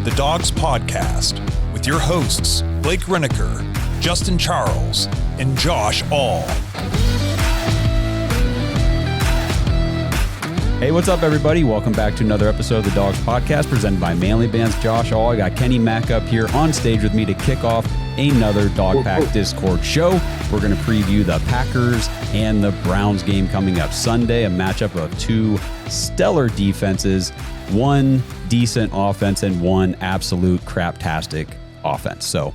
the Dawgs Podcast with your hosts, Blake Reneker, Justin Charles, and Josh All. Hey, what's up, everybody? Welcome back to another episode of the Dawgs Podcast presented by Manly Band's Josh All. I got Kenny Mack up here on stage with me to kick off another Dog Pack Discord show. We're going to preview the Packers and the Browns game coming up Sunday, a matchup of two stellar defenses, one decent offense and one absolute craptastic offense. So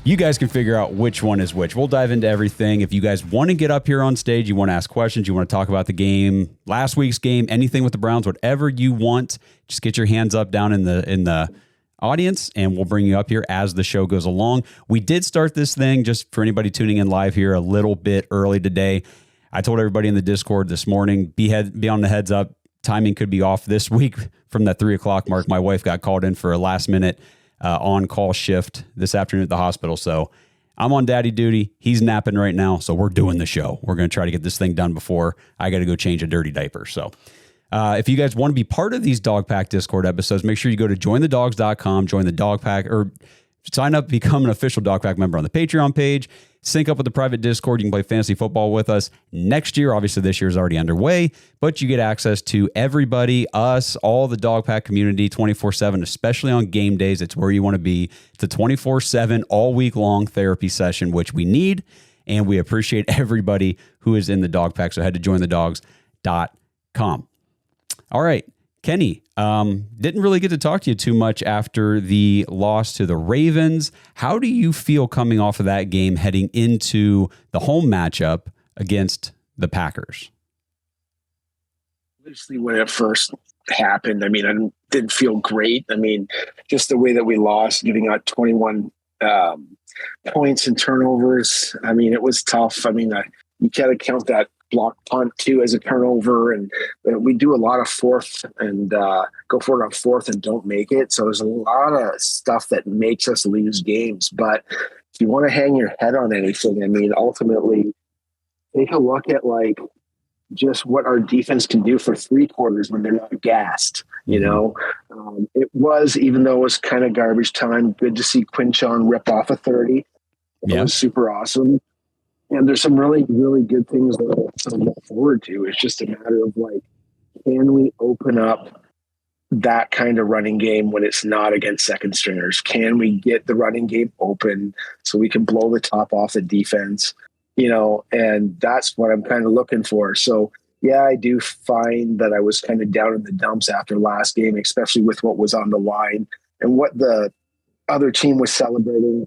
you guys can figure out which one is which. We'll dive into everything. If you guys want to get up here on stage, you want to ask questions, you want to talk about the game, last week's game, anything with the Browns, whatever you want, just get your hands up down in the audience, and we'll bring you up here as the show goes along. We did start this thing, just for anybody tuning in live here, a little bit early today. I told everybody in the Discord this morning, be on the heads up. Timing could be off this week from that 3 o'clock mark. My wife got called in for a last minute on-call shift this afternoon at the hospital. So I'm on daddy duty. He's napping right now. So we're doing the show. We're going to try to get this thing done before I got to go change a dirty diaper. So if you guys want to be part of these Dog Pack Discord episodes, make sure you go to jointhedogs.com, join the Dog Pack, or sign up, become an official Dog Pack member on the Patreon page. Sync up with the private Discord. You can play fantasy football with us next year. Obviously, this year is already underway, but you get access to everybody, us, all the Dog Pack community 24/7, especially on game days. It's where you want to be. It's a 24/7, all week long therapy session, which we need, and we appreciate everybody who is in the Dog Pack. So head to jointhedogs.com. All right, Kenny, didn't really get to talk to you too much after the loss to the Ravens. How do you feel coming off of that game heading into the home matchup against the Packers? Obviously, when it first happened, I didn't feel great. Just the way that we lost, giving out 21 points and turnovers. It was tough. You can't count that block punt too as a turnover, and we do a lot of fourth and go for it on fourth and don't make it. So there's a lot of stuff that makes us lose games. But if you want to hang your head on anything, ultimately take a look at just what our defense can do for 3 quarters when they're not gassed. It was, even though it was kind of garbage time, good to see Quinchon rip off a 30. It was super awesome. And there's some really, really good things that to look forward to. It's just a matter of can we open up that kind of running game when it's not against second stringers? Can we get the running game open so we can blow the top off the defense? And that's what I'm kind of looking for. So yeah, I do find that I was kind of down in the dumps after last game, especially with what was on the line and what the other team was celebrating.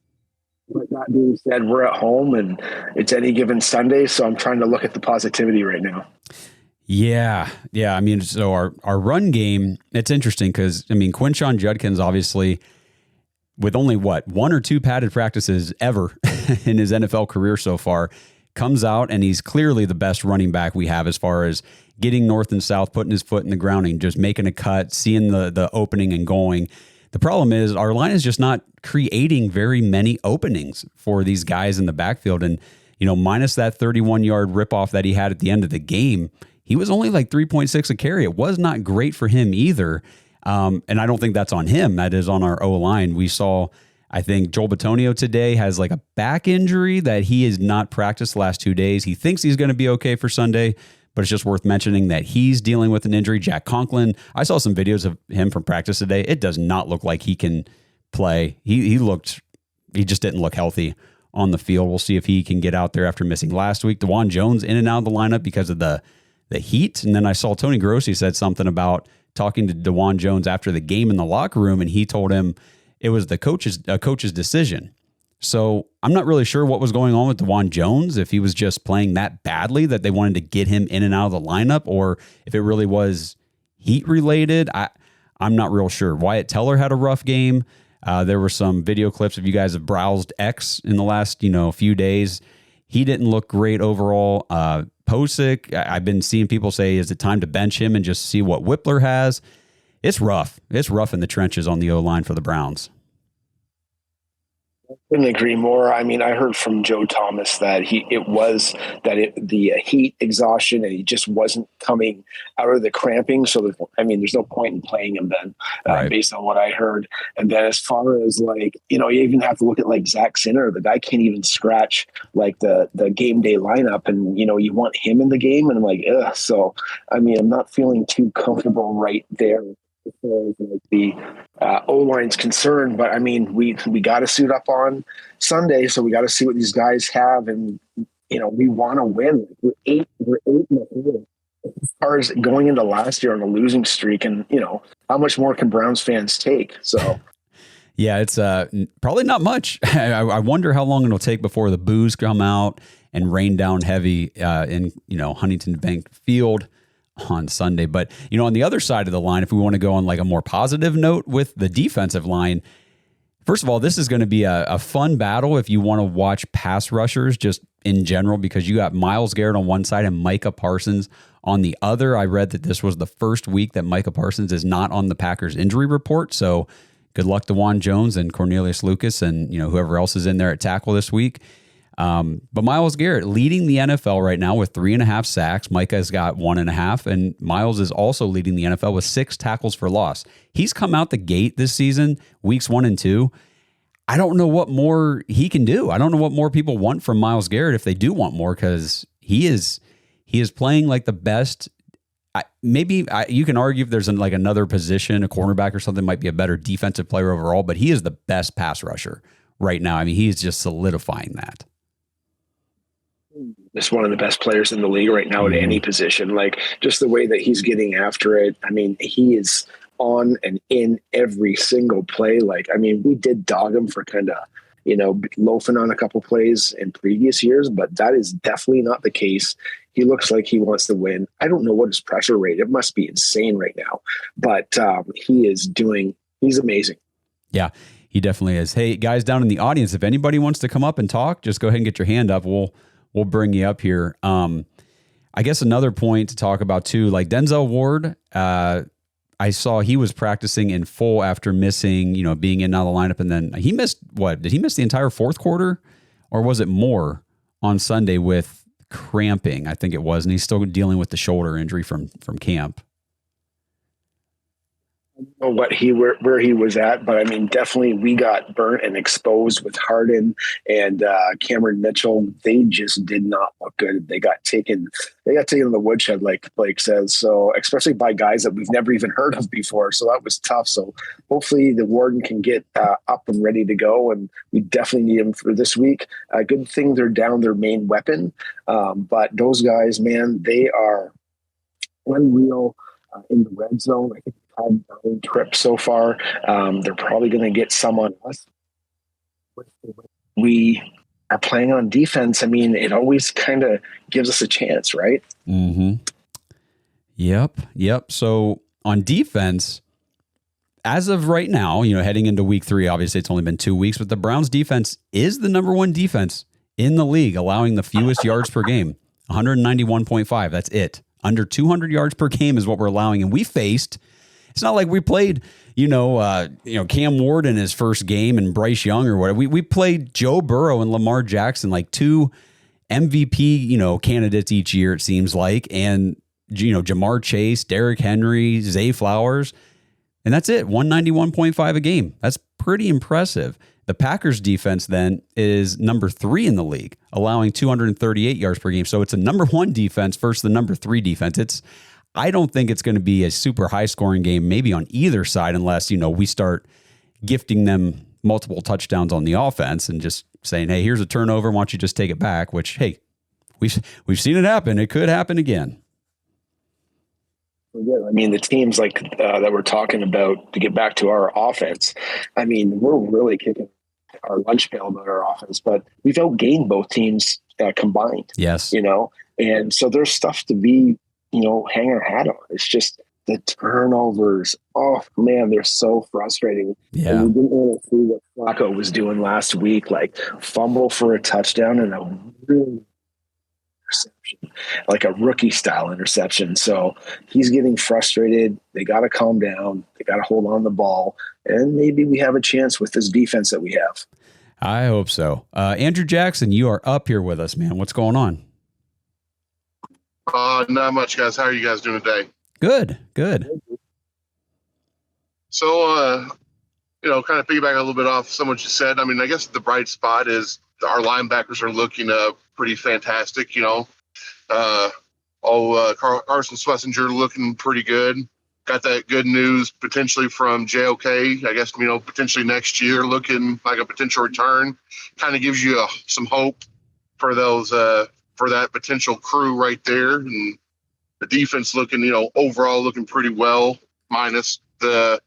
But that being said, we're at home and it's any given Sunday, so I'm trying to look at the positivity right now. Yeah. So our run game, it's interesting because, Quinchon Judkins, obviously, with only 1 or 2 padded practices ever in his NFL career so far, comes out and he's clearly the best running back we have as far as getting north and south, putting his foot in the ground and just making a cut, seeing the opening and going. The problem is our line is just not creating very many openings for these guys in the backfield. And, minus that 31-yard ripoff that he had at the end of the game, he was only 3.6 a carry. It was not great for him either. And I don't think that's on him. That is on our O-line. We saw, I think, Joel Bitonio today has a back injury that he has not practiced the last 2 days. He thinks he's going to be okay for Sunday, but it's just worth mentioning that he's dealing with an injury. Jack Conklin, I saw some videos of him from practice today. It does not look like he can play. He just didn't look healthy on the field. We'll see if he can get out there after missing last week. DeJuan Jones in and out of the lineup because of the heat. And then I saw Tony Grossi said something about talking to DeJuan Jones after the game in the locker room, and he told him it was the coach's decision. So I'm not really sure what was going on with DeJuan Jones, if he was just playing that badly that they wanted to get him in and out of the lineup, or if it really was heat related. I'm not real sure. Wyatt Teller had a rough game. There were some video clips, if you guys have browsed X in the last few days. He didn't look great overall. Posick, I've been seeing people say, is it time to bench him and just see what Whippler has? It's rough. It's rough in the trenches on the O-line for the Browns. Couldn't agree more. I mean, I heard from Joe Thomas that the heat exhaustion, and he just wasn't coming out of the cramping. So, there's no point in playing him then, Right. based on what I heard. And then as far as you even have to look at Zach Sinner. The guy can't even scratch the game day lineup, and you want him in the game, and I'm like, ugh. So, I'm not feeling too comfortable right there as far as the O-line's concerned, but we got to suit up on Sunday, so we got to see what these guys have, and we want to win. We're eight in the hole as far as going into last year on a losing streak, and how much more can Browns fans take? So. Yeah, it's probably not much. I wonder how long it'll take before the boos come out and rain down heavy in Huntington Bank Field on Sunday. But, on the other side of the line, if we want to go on a more positive note with the defensive line, first of all, this is going to be a fun battle if you want to watch pass rushers just in general, because you got Myles Garrett on one side and Micah Parsons on the other. I read that this was the first week that Micah Parsons is not on the Packers injury report. So good luck to Juan Jones and Cornelius Lucas and whoever else is in there at tackle this week. But Myles Garrett leading the NFL right now with 3.5 sacks. Micah's got 1.5, and Myles is also leading the NFL with 6 tackles for loss. He's come out the gate this season, weeks 1 and 2. I don't know what more he can do. I don't know what more people want from Myles Garrett if they do want more, because he is playing like the best. You can argue if there's another position, a cornerback or something might be a better defensive player overall, but he is the best pass rusher right now. He's just solidifying that. Just one of the best players in the league right now at any position. Just the way that he's getting after it. He is on and in every single play. We did dog him for kind of, loafing on a couple plays in previous years, but that is definitely not the case. He looks like he wants to win. I don't know what his pressure rate. It must be insane right now, but he's amazing. Yeah. He definitely is. Hey, guys down in the audience, if anybody wants to come up and talk, just go ahead and get your hand up. We'll bring you up here. I guess another point to talk about too, Denzel Ward, I saw he was practicing in full after missing, being in and out of the lineup. And then he missed did he miss the entire fourth quarter, or was it more on Sunday with cramping? I think it was. And he's still dealing with the shoulder injury from camp. Know where he was at, but definitely we got burnt and exposed with Harden and Cameron Mitchell. They just did not look good. They got taken in the woodshed, like Blake says. So especially by guys that we've never even heard of before. So that was tough. So hopefully the Warden can get up and ready to go, and we definitely need him for this week. Good thing they're down their main weapon, but those guys, man, they are unreal in the red zone. I think had 9 trips so far. They're probably going to get some on us. We are playing on defense. It always kind of gives us a chance, right? Mm-hmm. Yep. So on defense, as of right now, heading into week 3, obviously it's only been 2 weeks, but the Browns defense is the number 1 defense in the league, allowing the fewest yards per game, 191.5. That's it. Under 200 yards per game is what we're allowing. And we faced, it's not like we played, Cam Ward in his first game and Bryce Young or whatever. We played Joe Burrow and Lamar Jackson, 2 MVP, candidates each year, it seems like. And, Jamar Chase, Derrick Henry, Zay Flowers. And that's it. 191.5 a game. That's pretty impressive. The Packers defense then is number 3 in the league, allowing 238 yards per game. So it's a number 1 defense versus the number 3 defense. I don't think it's going to be a super high scoring game, maybe on either side, unless, we start gifting them multiple touchdowns on the offense and just saying, hey, here's a turnover. Why don't you just take it back? Which, hey, we've seen it happen. It could happen again. The teams that we're talking about, to get back to our offense, we're really kicking our lunch pail about our offense, but we've outgained both teams combined. Yes. And so there's stuff to be, hang our hat on. It's just the turnovers. Oh man, they're so frustrating. Yeah. And we didn't really see what Flacco was doing last week, fumble for a touchdown and a really interception, a rookie style interception. So he's getting frustrated. They got to calm down. They got to hold on the ball, and maybe we have a chance with this defense that we have. I hope so. Andrew Jackson, you are up here with us, man. What's going on? Not much, guys. How are you guys doing today? Good. So, kind of piggyback a little bit off some of what you said. I mean, I guess the bright spot is our linebackers are looking pretty fantastic. Carson Schlesinger looking pretty good. Got that good news potentially from JOK. I guess, potentially next year looking like a potential return. Kind of gives you some hope for those for that potential crew right there. And the defense looking, overall looking pretty well, minus the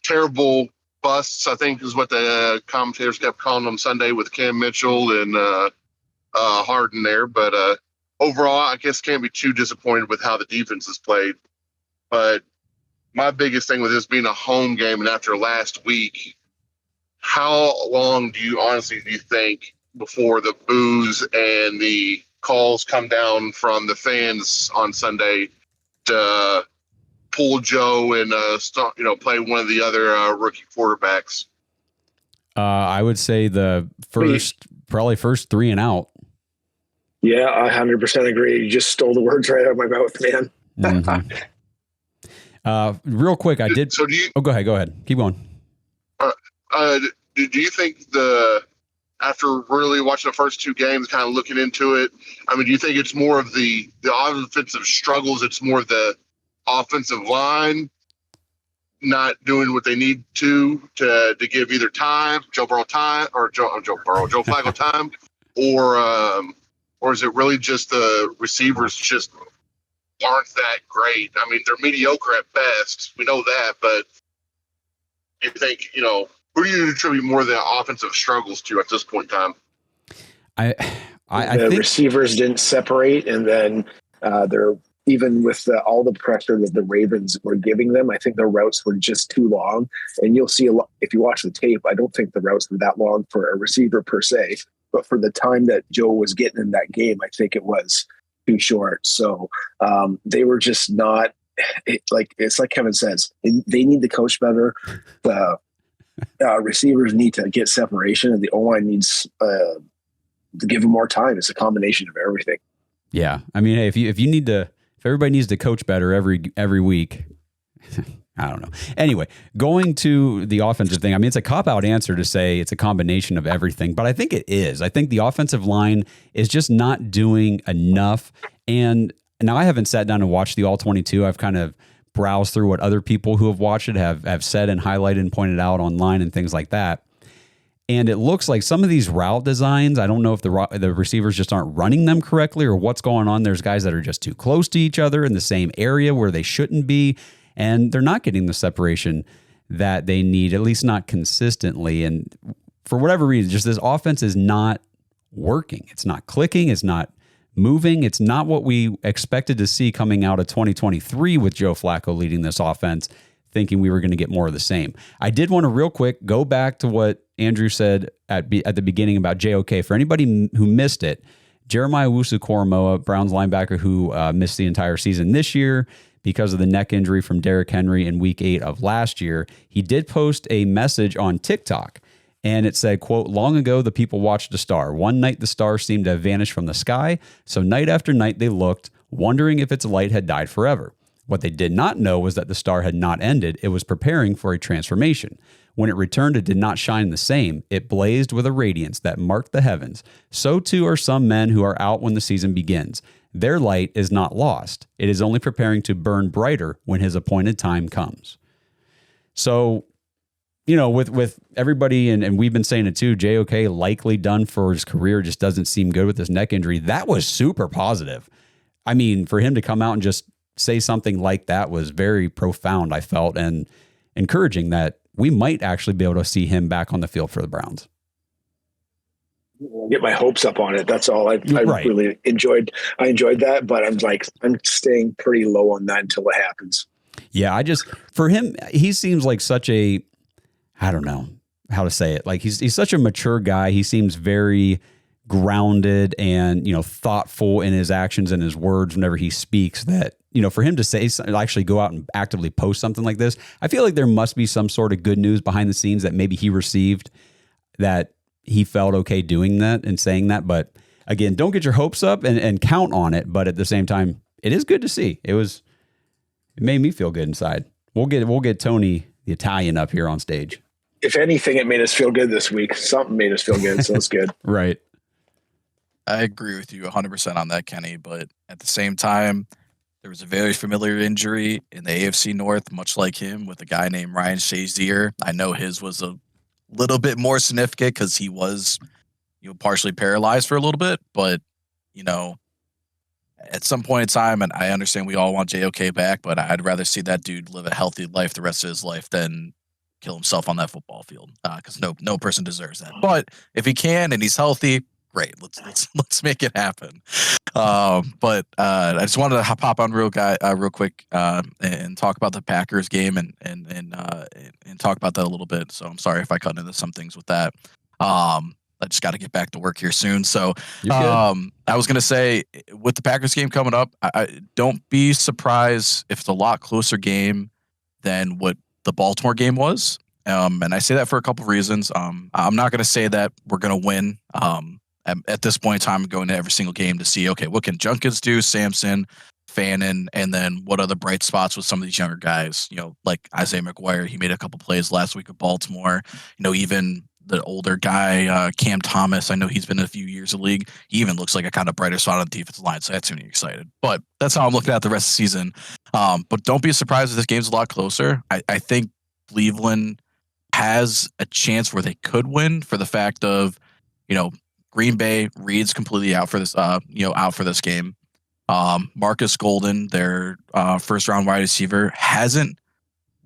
terrible busts, I think is what the commentators kept calling them Sunday with Cam Mitchell and Harden there. But overall, I guess can't be too disappointed with how the defense has played. But my biggest thing with this being a home game and after last week, how long do you think before the boos and the calls come down from the fans on Sunday to pull Joe and play one of the other rookie quarterbacks? I would say the first 3 and out. Yeah, I 100% agree. You just stole the words right out of my mouth, man. Mm-hmm. Real quick, I did. So do you? Oh, go ahead. Keep going. Do you think after really watching the first 2 games, kind of looking into it, I mean, do you think it's more of the offensive struggles? It's more of the offensive line not doing what they need to give either Joe Flacco time, or is it really just the receivers just aren't that great? I mean, they're mediocre at best. We know that, but you think, who do you attribute more of the offensive struggles to at this point in time? I think receivers didn't separate, and then they're even with all the pressure that the Ravens were giving them. I think the routes were just too long, and you'll see a lot if you watch the tape. I don't think the routes were that long for a receiver per se, but for the time that Joe was getting in that game, I think it was too short. So they were just not it's like Kevin says, they need to coach better. The receivers need to get separation, and the O-line needs to give them more time. It's a combination of everything. Yeah. I mean, hey, if everybody needs to coach better every week, I don't know. Anyway, going to the offensive thing, I mean, it's a cop-out answer to say it's a combination of everything, but I think it is. I think the offensive line is just not doing enough. And now I haven't sat down and watched the All-22. I've kind of browsed through what other people who have watched it have said and highlighted and pointed out online and things like that. And it looks like some of these route designs, I don't know if the receivers just aren't running them correctly or what's going on. There's guys that are just too close to each other in the same area where they shouldn't be, and they're not getting the separation that they need, at least not consistently. And for whatever reason, just this offense is not working. It's not clicking. It's not moving. It's not what we expected to see coming out of 2023 with Joe Flacco leading this offense, thinking we were going to get more of the same. I did want to real quick go back to what Andrew said at the beginning about JOK. For anybody who missed it, Jeremiah Owusu-Koramoah, Browns linebacker who missed the entire season this year because of the neck injury from Derrick Henry in week 8 of last year, he did post a message on TikTok, and it said, quote, "Long ago, the people watched a star. One night, the star seemed to have vanished from the sky. So night after night, they looked, wondering if its light had died forever. What they did not know was that the star had not ended. It was preparing for a transformation. When it returned, it did not shine the same. It blazed with a radiance that marked the heavens. So too are some men who are out when the season begins. Their light is not lost. It is only preparing to burn brighter when his appointed time comes." So, with everybody, and we've been saying it too, JOK likely done for his career, just doesn't seem good with this neck injury. That was super positive. I mean, for him to come out and just say something like that was very profound, I felt, and encouraging that we might actually be able to see him back on the field for the Browns. Get my hopes up on it. That's all. I Right. really enjoyed. I enjoyed that, but I'm staying pretty low on that until it happens. Yeah, for him, he seems like such a, I don't know how to say it. Like he's such a mature guy. He seems very grounded and, thoughtful in his actions and his words whenever he speaks, that, for him to actually go out and actively post something like this, I feel like there must be some sort of good news behind the scenes that maybe he received that he felt okay doing that and saying that. But again, don't get your hopes up and count on it. But at the same time, it is good to see. It made me feel good inside. We'll get Tony the Italian up here on stage. If anything, it made us feel good this week. Something made us feel good, so it's good. Right. I agree with you 100% on that, Kenny. But at the same time, there was a very familiar injury in the AFC North, much like him, with a guy named Ryan Shazier. I know his was a little bit more significant because he was, partially paralyzed for a little bit. But, at some point in time, and I understand we all want JOK back, but I'd rather see that dude live a healthy life the rest of his life than kill himself on that football field, because no person deserves that. But if he can and he's healthy, great. Let's make it happen. But I just wanted to hop on real quick and talk about the Packers game and talk about that a little bit. So I'm sorry if I cut into some things with that. I just got to get back to work here soon. So I was going to say, with the Packers game coming up, I don't be surprised if it's a lot closer game than what the Baltimore game was. And I say that for a couple of reasons. I'm not going to say that we're going to win. At this point in time, I'm going to every single game to see, okay, what can Junkins do, Sampson, Fannin, and then what are the bright spots with some of these younger guys, like Isaiah McGuire. He made a couple plays last week with Baltimore. Even the older guy, Cam Thomas, I know he's been in a few years of the league. He even looks like a kind of brighter spot on the defensive line, so that's me excited. But that's how I'm looking at the rest of the season. But don't be surprised if this game's a lot closer. I think Cleveland has a chance where they could win for the fact of, Green Bay, Reed's completely out for this, out for this game. Marcus Golden, their first round wide receiver, hasn't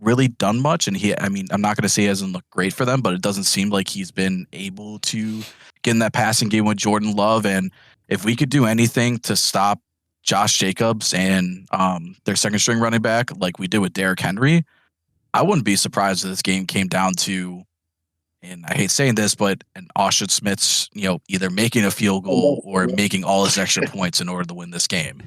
really done much, and I'm not going to say he hasn't looked great for them, but it doesn't seem like he's been able to get in that passing game with Jordan Love. And if we could do anything to stop Josh Jacobs and their second string running back like we did with Derrick Henry, I wouldn't be surprised if this game came down to, and I hate saying this, but an Austin Smith's, either making a field goal or making all his extra points in order to win this game.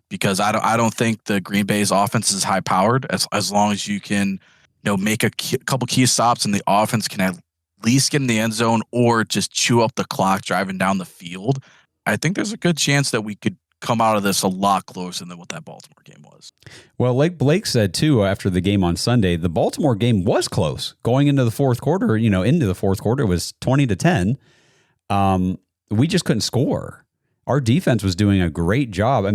Because I don't think the Green Bay's offense is high powered as long as you can, make a couple key stops and the offense can at least get in the end zone or just chew up the clock driving down the field. I think there's a good chance that we could come out of this a lot closer than what that Baltimore game was. Well, like Blake said too, after the game on Sunday, the Baltimore game was close going into the fourth quarter. It was 20-10. We just couldn't score. Our defense was doing a great job.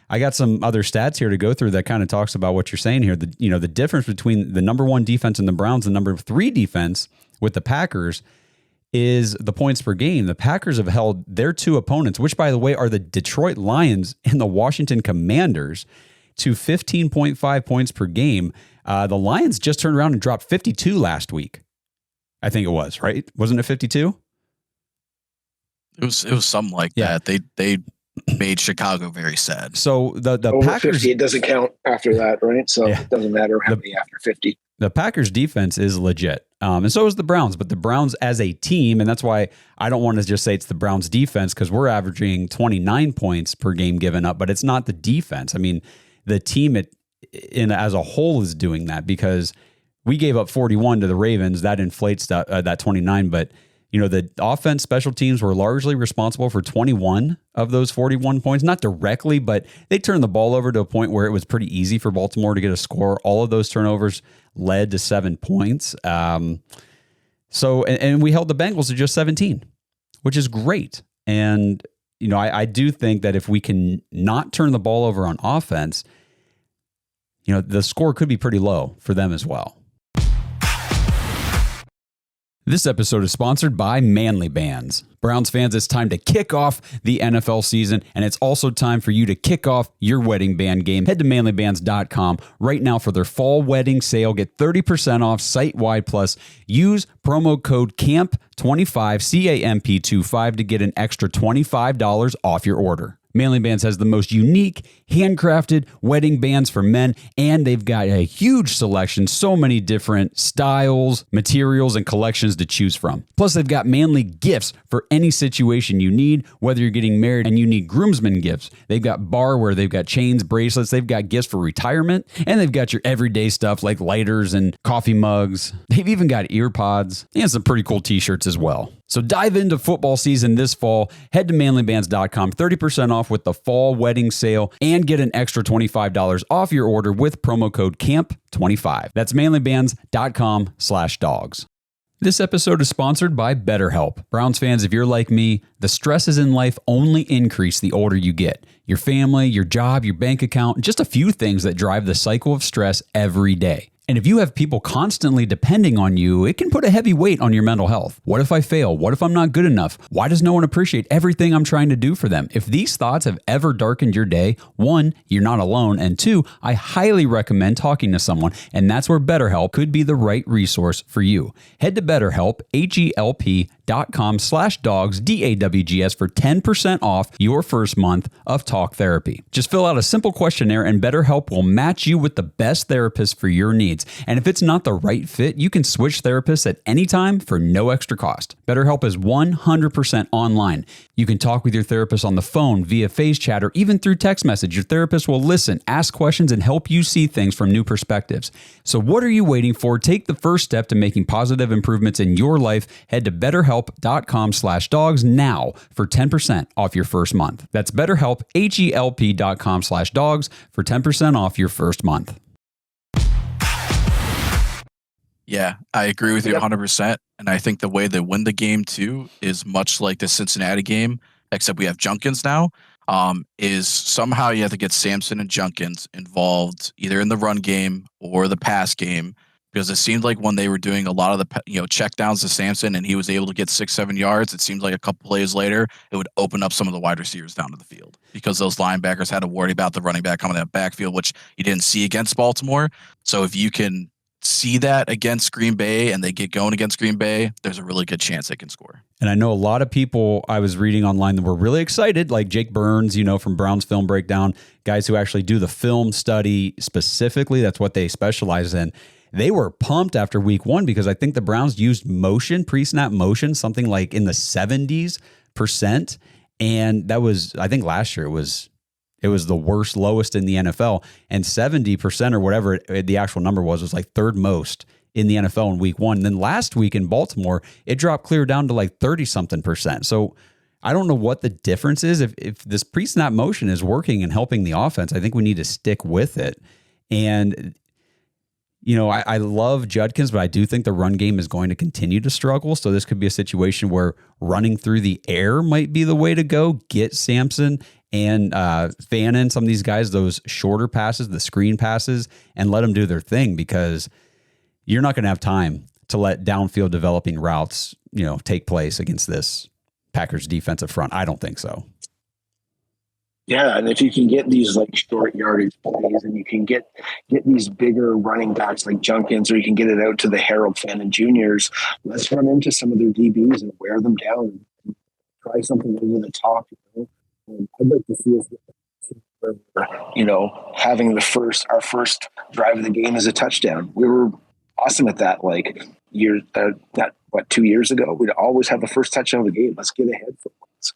I got some other stats here to go through that kind of talks about what you're saying here. The difference between the number 1 defense in the Browns and the number 3 defense with the Packers is the points per game. The Packers have held their 2 opponents, which by the way are the Detroit Lions and the Washington Commanders, to 15.5 points per game. The Lions just turned around and dropped 52 last week. I think it was, right? Wasn't it 52? It was something like that. They made Chicago very sad. So the Over Packers, 50, it doesn't count after that, right? So it doesn't matter how many after 50. The Packers defense is legit. And so is the Browns, but the Browns as a team, and that's why I don't want to just say it's the Browns defense, because we're averaging 29 points per game given up, but it's not the defense. The team as a whole is doing that, because we gave up 41 to the Ravens. That inflates that 29, but the offense, special teams were largely responsible for 21 of those 41 points. Not directly, but they turned the ball over to a point where it was pretty easy for Baltimore to get a score. All of those turnovers led to 7 points. And we held the Bengals to just 17, which is great. And, I do think that if we can not turn the ball over on offense, the score could be pretty low for them as well. This episode is sponsored by Manly Bands. Browns fans, it's time to kick off the NFL season, and it's also time for you to kick off your wedding band game. Head to manlybands.com right now for their fall wedding sale. Get 30% off site-wide, plus use promo code CAMP25, CAMP25, to get an extra $25 off your order. Manly Bands has the most unique, handcrafted wedding bands for men, and they've got a huge selection, so many different styles, materials, and collections to choose from. Plus, they've got manly gifts for any situation you need, whether you're getting married and you need groomsmen gifts. They've got barware, they've got chains, bracelets, they've got gifts for retirement, and they've got your everyday stuff like lighters and coffee mugs. They've even got ear pods and some pretty cool t-shirts as well. So dive into football season this fall. Head to manlybands.com, 30% off with the fall wedding sale, and get an extra $25 off your order with promo code CAMP25. That's manlybands.com/dogs. This episode is sponsored by BetterHelp. Browns fans, if you're like me, the stresses in life only increase the older you get. Your family, your job, your bank account, just a few things that drive the cycle of stress every day. And if you have people constantly depending on you, it can put a heavy weight on your mental health. What if I fail? What if I'm not good enough? Why does no one appreciate everything I'm trying to do for them? If these thoughts have ever darkened your day, 1, you're not alone, and 2, I highly recommend talking to someone, and that's where BetterHelp could be the right resource for you. Head to BetterHelp, HELP.com/dogs, DAWGS for 10% off your first month of talk therapy. Just fill out a simple questionnaire and BetterHelp will match you with the best therapist for your needs. And if it's not the right fit, you can switch therapists at any time for no extra cost. BetterHelp is 100% online. You can talk with your therapist on the phone, via FaceChat, or even through text message. Your therapist will listen, ask questions, and help you see things from new perspectives. So what are you waiting for? Take the first step to making positive improvements in your life. Head to BetterHelp.com/dogs now for 10% off your first month. That's BetterHelp, HELP.com/dogs for 10% off your first month. Yeah, I agree with you 100%. And I think the way they win the game, too, is much like the Cincinnati game, except we have Junkins now, is somehow you have to get Sampson and Junkins involved either in the run game or the pass game, because it seemed like when they were doing a lot of the check downs to Sampson and he was able to get 6-7 yards, it seemed like a couple plays later, it would open up some of the wide receivers down to the field because those linebackers had to worry about the running back coming in that backfield, which you didn't see against Baltimore. So if you can see that against Green Bay and they get going against Green Bay, there's a really good chance they can score. And I know a lot of people I was reading online that were really excited, like Jake Burns, from Browns Film Breakdown, guys who actually do the film study specifically. That's what they specialize in. They were pumped after week 1 because I think the Browns used motion, pre-snap motion, something like in the 70%. And that was, I think last year it was the worst, lowest in the NFL, and 70% or whatever the actual number was like third most in the NFL in week 1. And then last week in Baltimore, it dropped clear down to like 30-something%. So I don't know what the difference is. If this pre-snap motion is working and helping the offense, I think we need to stick with it. And, I love Judkins, but I do think the run game is going to continue to struggle. So this could be a situation where running through the air might be the way to go. Get Sampson and Fannin, some of these guys, those shorter passes, the screen passes, and let them do their thing, because you're not going to have time to let downfield developing routes, take place against this Packers defensive front. I don't think so. Yeah, and if you can get these like short yardage plays, and you can get these bigger running backs like Junkins, or you can get it out to the Harold Fannin Juniors, let's run into some of their DBs and wear them down and try something over the top. I'd like to see us, having our first drive of the game as a touchdown. We were awesome at that. 2 years ago, we'd always have the first touchdown of the game. Let's get ahead for once,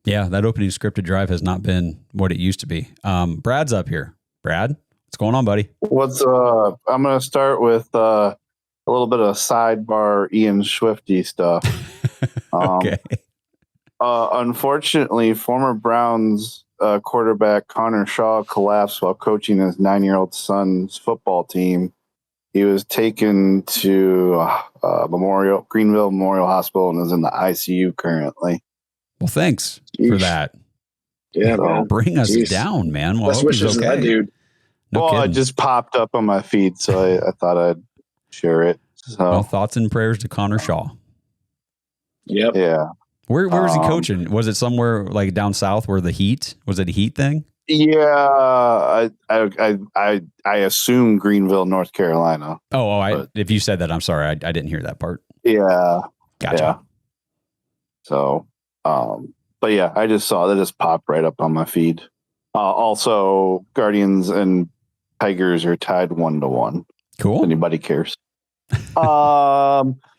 Yeah, that opening scripted drive has not been what it used to be. Brad's up here. Brad, what's going on, buddy? What's I'm going to start with a little bit of sidebar Ian Swifty stuff. Okay. Unfortunately, former Browns quarterback Connor Shaw collapsed while coaching his 9-year-old son's football team. He was taken to Greenville Memorial Hospital and is in the ICU currently. Well, thanks for that. Yeah, man. Bring us down, man. Well, best wishes to that dude. It just popped up on my feed, so I thought I'd share it. So. Well, thoughts and prayers to Connor Shaw. Yep. Yeah. Where was he coaching? Was it somewhere like down south where the heat? Was it a heat thing? Yeah, I assume Greenville, North Carolina. If you said that, I'm sorry. I didn't hear that part. Yeah. Gotcha. Yeah. So, but yeah, I just saw that just popped right up on my feed. Also, Guardians and Tigers are tied 1-1. Cool. If anybody cares.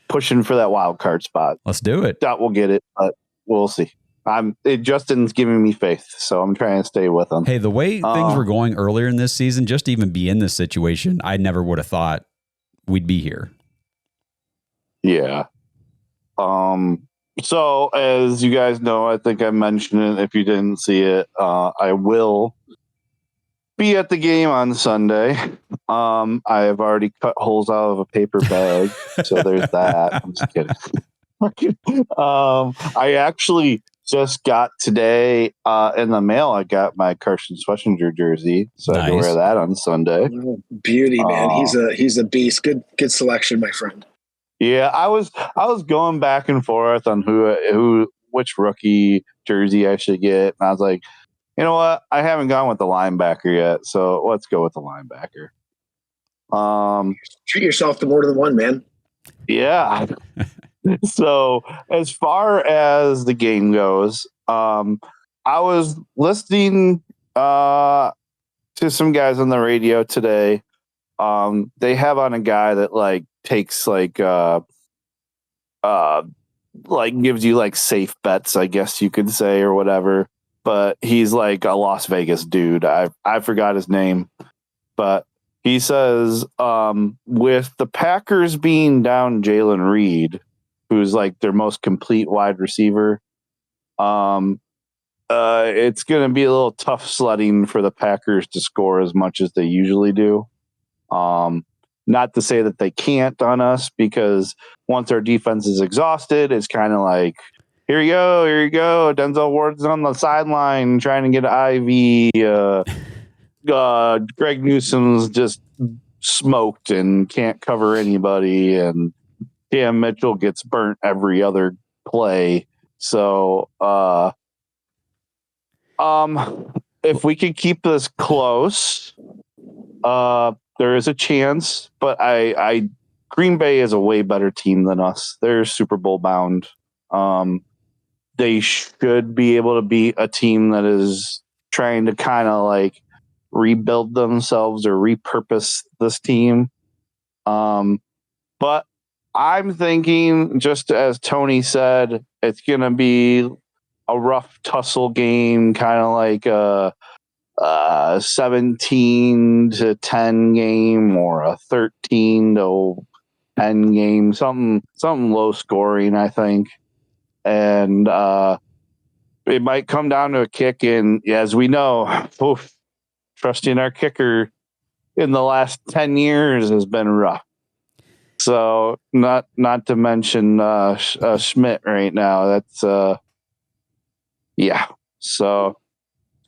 Pushing for that wild card spot. Let's do it. Doubt we'll get it, but we'll see. Justin's giving me faith, so I'm trying to stay with him. Hey, the way things were going earlier in this season, just to even be in this situation, I never would have thought we'd be here. Yeah. So as you guys know, I think I mentioned it. If you didn't see it, I will be at the game on Sunday. I have already cut holes out of a paper bag, so there's that. I'm just kidding. I actually just got today in the mail. I got my Carson Schlesinger jersey, so I can wear that on Sunday. Oh, beauty, man. He's a beast. Good selection, my friend. Yeah, I was going back and forth on which rookie jersey I should get, and I was like, you know what? I haven't gone with the linebacker yet, so let's go with the linebacker. Treat yourself to more than one, man. Yeah. So as far as the game goes, I was listening to some guys on the radio today. They have on a guy that like takes like gives you like safe bets, I guess you could say, or whatever. But he's like a Las Vegas dude. I forgot his name, but he says with the Packers being down Jalen Reed, who's like their most complete wide receiver, it's going to be a little tough sledding for the Packers to score as much as they usually do. Not to say that they can't on us, because once our defense is exhausted, it's kind of like, here you go. Denzel Ward's on the sideline trying to get Ivy. Greg Newsom's just smoked and can't cover anybody, and Cam Mitchell gets burnt every other play. So, if we could keep this close, there is a chance. But Green Bay is a way better team than us. They're Super Bowl bound. They should be able to beat a team that is trying to kind of like rebuild themselves or repurpose this team. But I'm thinking, just as Tony said, it's going to be a rough tussle game, kind of like a 17-10 game or a 13-10 game, something low scoring, I think. And it might come down to a kick. And as we know, trusting our kicker in the last 10 years has been rough. So not to mention Schmidt right now. That's yeah. So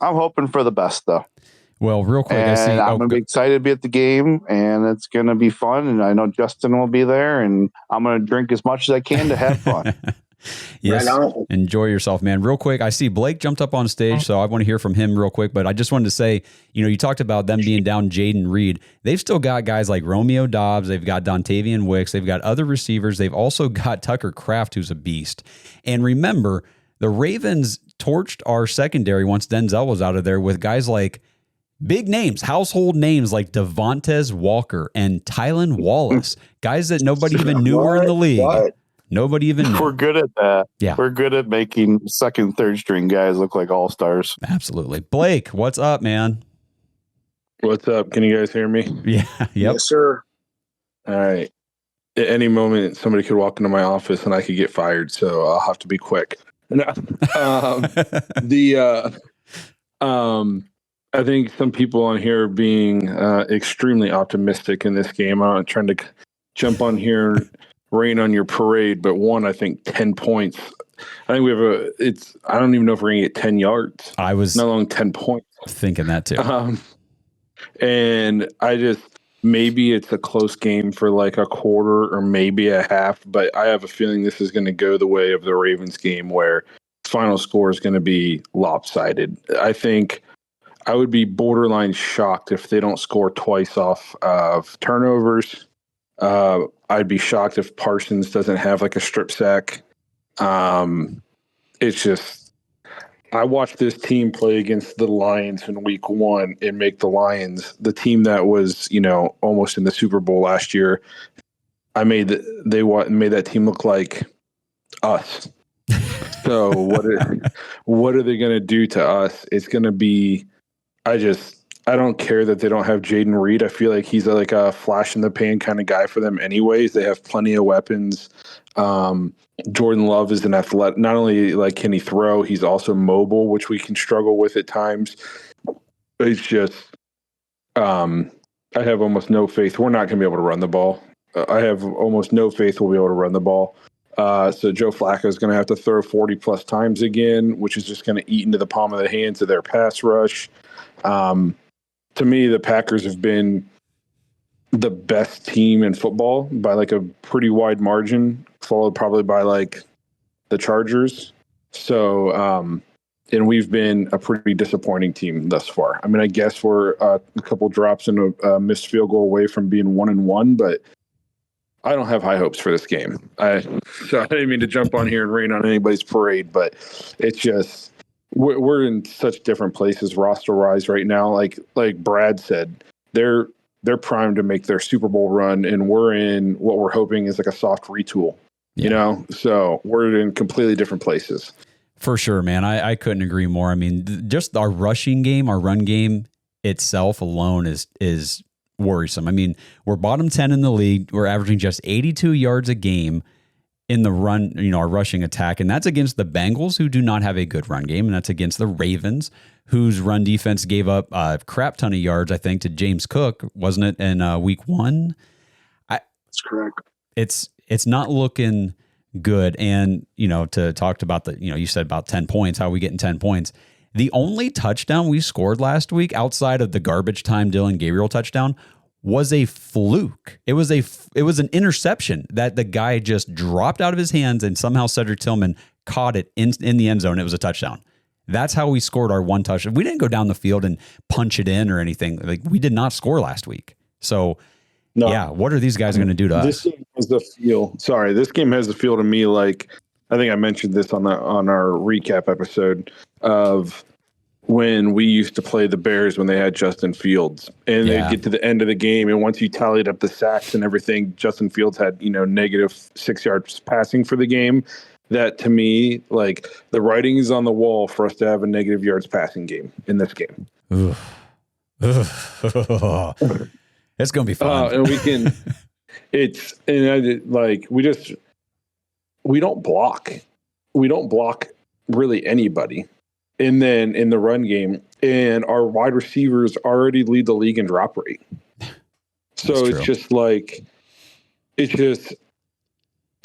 I'm hoping for the best, though. Well, real quick, and I'm going to be excited to be at the game, and it's going to be fun. And I know Justin will be there, and I'm going to drink as much as I can to have fun. Yes, right, enjoy yourself, man. Real quick, I see Blake jumped up on stage, so I want to hear from him real quick. But I just wanted to say, you talked about them being down Jaden Reed. They've still got guys like Romeo Dobbs. They've got Dontavian Wicks. They've got other receivers. They've also got Tucker Kraft, who's a beast. And remember, the Ravens torched our secondary once Denzel was out of there with guys like big names, household names like Devonte Walker and Tylan Wallace, guys that nobody even knew were in the league. What? Nobody even knew. We're good at that. Yeah. We're good at making second, third string guys look like all-stars. Absolutely. Blake, what's up, man? What's up? Can you guys hear me? Yeah. Yep. Yes, sir. All right. At any moment, somebody could walk into my office and I could get fired, so I'll have to be quick. I think some people on here are being extremely optimistic in this game. I'm not trying to jump on here and rain on your parade, but I think 10 points. I think we have I don't even know if we're going to get 10 yards. I was not long 10 points. Thinking that too. And maybe it's a close game for like a quarter or maybe a half, but I have a feeling this is going to go the way of the Ravens game, where the final score is going to be lopsided. I think I would be borderline shocked if they don't score twice off of turnovers. I'd be shocked if Parsons doesn't have like a strip sack. It's just, I watched this team play against the Lions in week 1 and make the Lions, the team that was, almost in the Super Bowl last year. They made that team look like us. So what are they going to do to us? It's going to be, I I don't care that they don't have Jaden Reed. I feel like he's like a flash in the pan kind of guy for them anyways. They have plenty of weapons. Jordan Love is an athletic. Not only like can he throw, he's also mobile, which we can struggle with at times. It's just, I have almost no faith. We're not going to be able to run the ball. I have almost no faith we'll be able to run the ball. So Joe Flacco is going to have to throw 40 plus times again, which is just going to eat into the palm of the hands of their pass rush. To me, the Packers have been the best team in football by like a pretty wide margin, followed probably by like the Chargers. So, and we've been a pretty disappointing team thus far. I mean, I guess we're a couple drops and a missed field goal away from being 1-1, but I don't have high hopes for this game. So I didn't mean to jump on here and rain on anybody's parade, but it's just we're in such different places roster-wise right now. Like Brad said, they're primed to make their Super Bowl run, and we're in what we're hoping is like a soft retool. Yeah. You know, so we're in completely different places. For sure, man. I couldn't agree more. I mean, just our rushing game, our run game itself alone is worrisome. I mean, we're bottom 10 in the league. We're averaging just 82 yards a game in the run, our rushing attack. And that's against the Bengals, who do not have a good run game. And that's against the Ravens, whose run defense gave up a crap ton of yards, I think, to James Cook, wasn't it, in week 1? That's correct. It's not looking good. And, to talk about you said about 10 points, how are we getting 10 points? The only touchdown we scored last week outside of the garbage time Dylan Gabriel touchdown was a fluke. It was an interception that the guy just dropped out of his hands, and somehow Cedric Tillman caught it in the end zone. It was a touchdown. That's how we scored our one touchdown. We didn't go down the field and punch it in or anything. Like, we did not score last week. So, yeah, what are these guys going to do to us? This game has the feel. Sorry, this game has the feel to me like, I think I mentioned this on our recap episode of when we used to play the Bears when they had Justin Fields, and they get to the end of the game, and once you tallied up the sacks and everything, Justin Fields had negative 6 yards passing for the game. That, to me, like, the writing is on the wall for us to have a negative yards passing game in this game. It's gonna be fun, and we can. We don't block. We don't block really anybody. And then in the run game, and our wide receivers already lead the league in drop rate. So it's just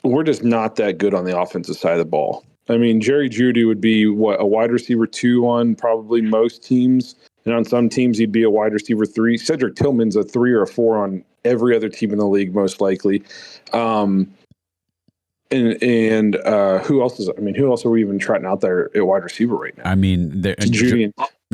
we're just not that good on the offensive side of the ball. I mean, Jerry Jeudy would be a wide receiver 2 on probably most teams. And on some teams, he'd be a wide receiver 3. Cedric Tillman's a 3 or a 4 on every other team in the league, most likely. And who else are we even trotting out there at wide receiver right now? I mean,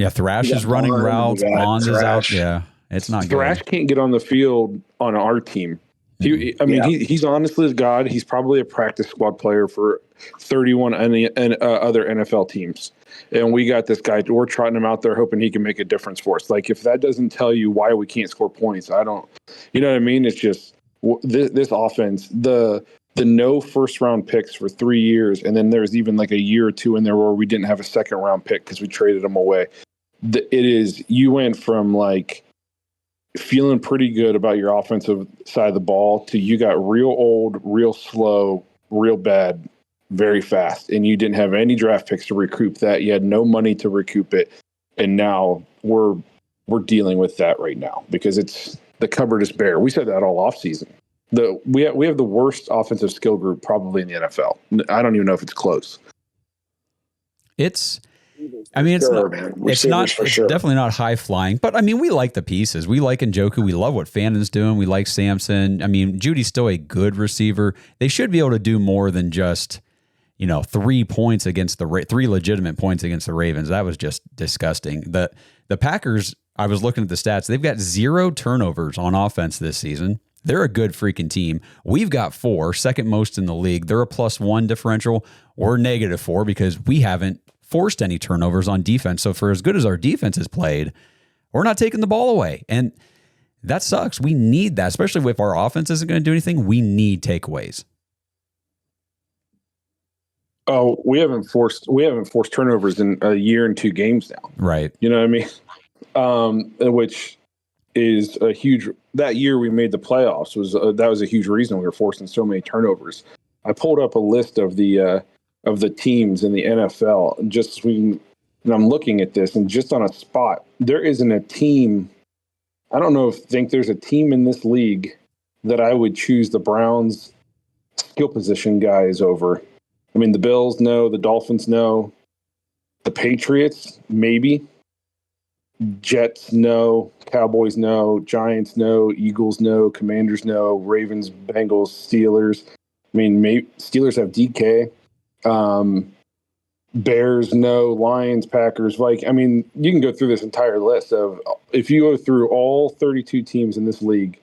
Thrash is running routes. Bonds is out. Yeah, it's not good. Thrash can't get on the field on our team. He's honestly as God. He's probably a practice squad player for 31 other NFL teams. And we got this guy. We're trotting him out there hoping he can make a difference for us. Like, if that doesn't tell you why we can't score points, I don't. You know what I mean? It's just this offense. The no first round picks for 3 years, and then there's even like a year or two in there where we didn't have a second round pick because we traded them away. You went from like feeling pretty good about your offensive side of the ball to you got real old, real slow, real bad very fast, and you didn't have any draft picks to recoup that. You had no money to recoup it, and now we're dealing with that right now because the cupboard is bare. We said that all offseason. We have the worst offensive skill group probably in the NFL. I don't even know if it's close. It's definitely not high flying, but I mean, we like the pieces. We like Njoku. We love what Fannon's doing. We like Sampson. I mean, Judy's still a good receiver. They should be able to do more than just, 3 points against 3 legitimate points against the Ravens. That was just disgusting. The Packers, I was looking at the stats. They've got 0 turnovers on offense this season. They're a good freaking team. We've got 4, second most in the league. They're a +1 differential. We're -4 because we haven't forced any turnovers on defense. So for as good as our defense has played, we're not taking the ball away. And that sucks. We need that, especially if our offense isn't going to do anything. We need takeaways. Oh, we haven't forced turnovers in a year and 2 games now. Right. You know what I mean? which is a huge. That year we made the playoffs that was a huge reason we were forcing so many turnovers. I pulled up a list of the teams in the NFL, and I'm looking at this, and just on a spot, there isn't a team. I don't think there's a team in this league that I would choose the Browns skill position guys over. I mean, the Bills, no. The Dolphins, no. The Patriots, maybe. Jets, no. Cowboys, no. Giants, no. Eagles, no. Commanders, no. Ravens, Bengals, Steelers. I mean, Steelers have DK. Bears, no. Lions, Packers, Vikings. I mean, you can go through this entire list of, if you go through all 32 teams in this league,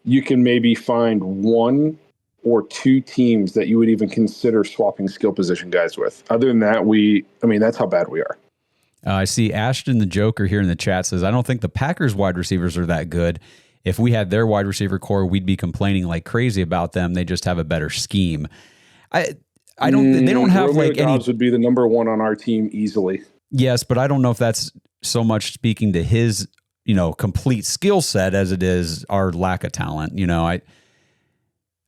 you can maybe find one or two teams that you would even consider swapping skill position guys with. Other than that, that's how bad we are. I see Ashton the Joker here in the chat says, I don't think the Packers wide receivers are that good. If we had their wide receiver core, we'd be complaining like crazy about them. They just have a better scheme. They don't have Romeo like any. Doubs would be the number one on our team easily. Yes, but I don't know if that's so much speaking to his, complete skill set as it is our lack of talent.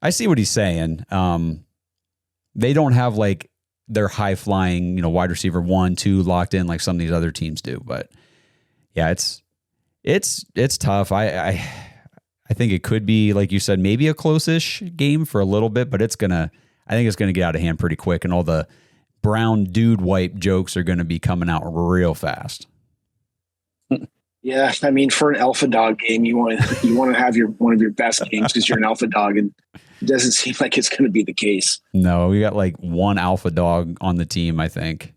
I see what he's saying. They don't have like their high flying, wide receiver 1, 2 locked in like some of these other teams do. But yeah, it's tough. I think it could be, like you said, maybe a close-ish game for a little bit, but I think it's gonna get out of hand pretty quick, and all the brown dude wipe jokes are gonna be coming out real fast. Yeah, I mean, for an alpha dog game, you want to have one of your best games because you're an alpha dog, and it doesn't seem like it's going to be the case. No, we got like one alpha dog on the team, I think.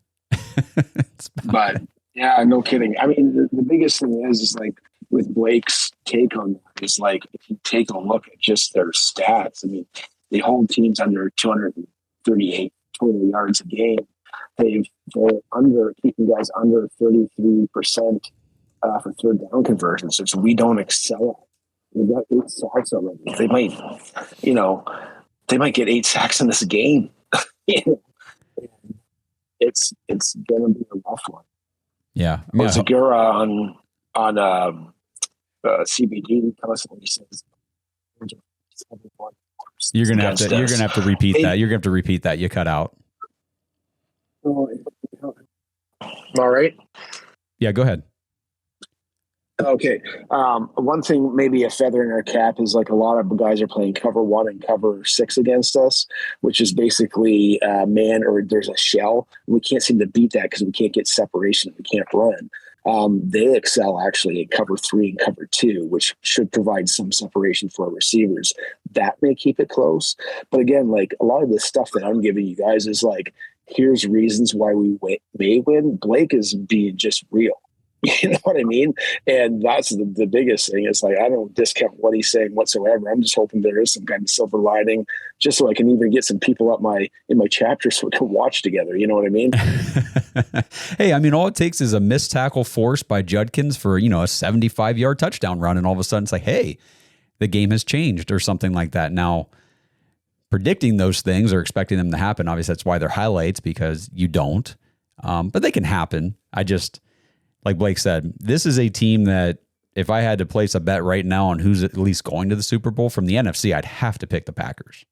But yeah, no kidding. I mean, the biggest thing is like with Blake's take on that is like, if you take a look at just their stats, I mean, they hold teams under 238 total yards a game. They're keeping guys under 33%. For third down conversions, which we don't excel at. We've got 8 sacks already. They might get 8 sacks in this game. It's gonna be a rough one. Yeah, Segura on CBD constantly says you're gonna have to repeat that. You're gonna have to repeat that. You cut out. All right. Yeah, go ahead. Okay. One thing, maybe a feather in our cap, is like a lot of guys are playing cover 1 and cover 6 against us, which is basically man, or there's a shell. We can't seem to beat that because we can't get separation. We can't run. They excel actually at cover 3 and cover 2, which should provide some separation for our receivers. That may keep it close. But again, like a lot of the stuff that I'm giving you guys is like, here's reasons why we may win. Blake is being just real. You know what I mean? And that's the biggest thing. Is like, I don't discount what he's saying whatsoever. I'm just hoping there is some kind of silver lining, just so I can even get some people in my chapter so we can watch together. You know what I mean? Hey, I mean, all it takes is a missed tackle forced by Judkins for, a 75-yard touchdown run, and all of a sudden it's like, hey, the game has changed or something like that. Now, predicting those things or expecting them to happen, obviously that's why they're highlights, because you don't. But they can happen. Like Blake said, this is a team that if I had to place a bet right now on who's at least going to the Super Bowl from the NFC, I'd have to pick the Packers.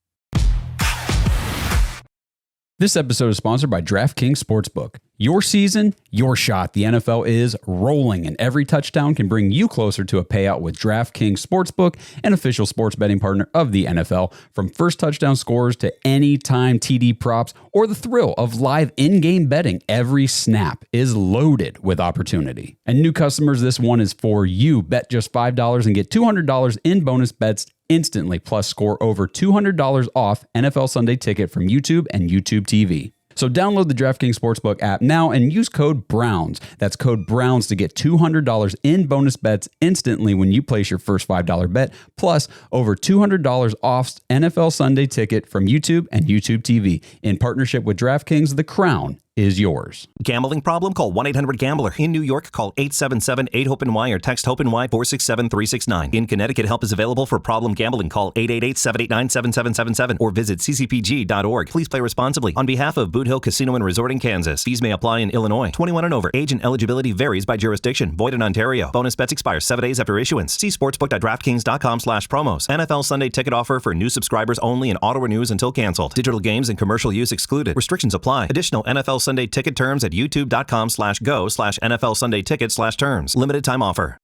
This episode is sponsored by DraftKings Sportsbook. Your season, your shot. The NFL is rolling, and every touchdown can bring you closer to a payout with DraftKings Sportsbook, an official sports betting partner of the NFL. From first touchdown scores to anytime TD props or the thrill of live in-game betting, every snap is loaded with opportunity. And new customers, this one is for you. Bet just $5 and get $200 in bonus bets instantly, plus score over $200 off NFL Sunday Ticket from YouTube and YouTube TV. So download the DraftKings Sportsbook app now and use code BROWNS. That's code BROWNS to get $200 in bonus bets instantly when you place your first $5 bet, plus over $200 off NFL Sunday Ticket from YouTube and YouTube TV. In partnership with DraftKings, the crown is yours. Gambling problem? Call 1-800-GAMBLER. In New York, call 877-8-HOPE-NY or text HOPE-NY 467-369. In Connecticut, help is available for problem gambling. Call 888-789-7777 or visit ccpg.org. Please play responsibly. On behalf of Boot Hill Casino and Resort in Kansas, fees may apply in Illinois. 21 and over. Age and eligibility varies by jurisdiction. Void in Ontario. Bonus bets expire 7 days after issuance. See sportsbook.draftkings.com/promos. NFL Sunday ticket offer for new subscribers only and auto renews until canceled. Digital games and commercial use excluded. Restrictions apply. Additional NFL Sunday ticket terms at youtube.com/go/NFL Sunday ticket/terms. Limited time offer.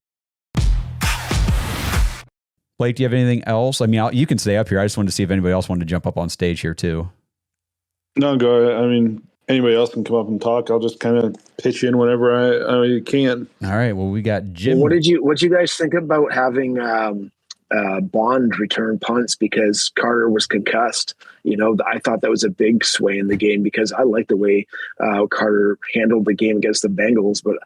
Blake, do you have anything else? I mean, you can stay up here. I just wanted to see if anybody else wanted to jump up on stage here too. No, go ahead. I mean, anybody else can come up and talk. I'll just kind of pitch in whenever I can. All right. Well, we got Jim. What did you guys think about having Bond return punts because Carter was concussed? I thought that was a big sway in the game because I like the way Carter handled the game against the Bengals, but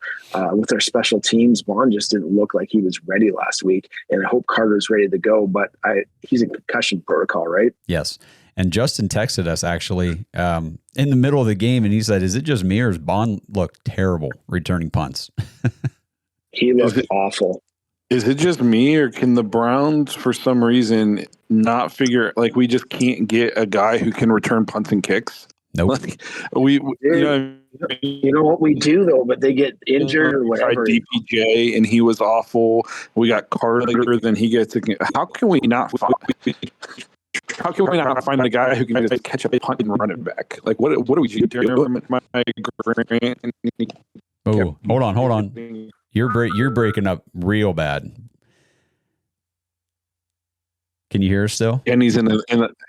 with our special teams, Bond just didn't look like he was ready last week. And I hope Carter's ready to go, but he's in concussion protocol, right? Yes. And Justin texted us actually in the middle of the game, and he said, "Is it just me or does Bond look terrible returning punts?" He looked awful. Is it just me, or can the Browns, for some reason, not figure we just can't get a guy who can return punts and kicks? Nope. You know what we do though, but they get injured or whatever. DPJ and he was awful. We got Carter, then he gets. How can we not? How can we not find a guy who can just catch a punt and run it back? What do we do? Oh, hold on. You're breaking up real bad. Can you hear us still? And he's in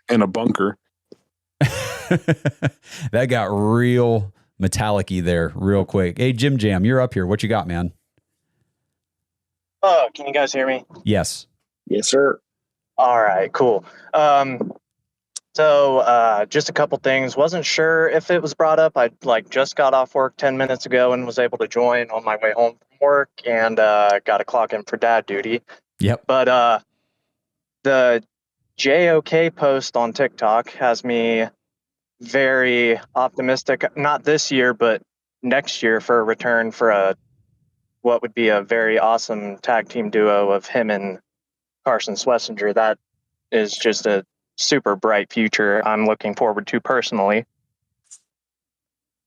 a bunker. That got real metallic-y there real quick. Hey, Jim Jam, you're up here. What you got, man? Oh, can you guys hear me? Yes. Yes, sir. All right, cool. So just a couple things. Wasn't sure if it was brought up. I just got off work 10 minutes ago and was able to join on my way home from work and got to clock in for dad duty. Yep. But the JOK post on TikTok has me very optimistic, not this year, but next year for a return for what would be a very awesome tag team duo of him and Carson Schlesinger. That is just a super bright future I'm looking forward to personally.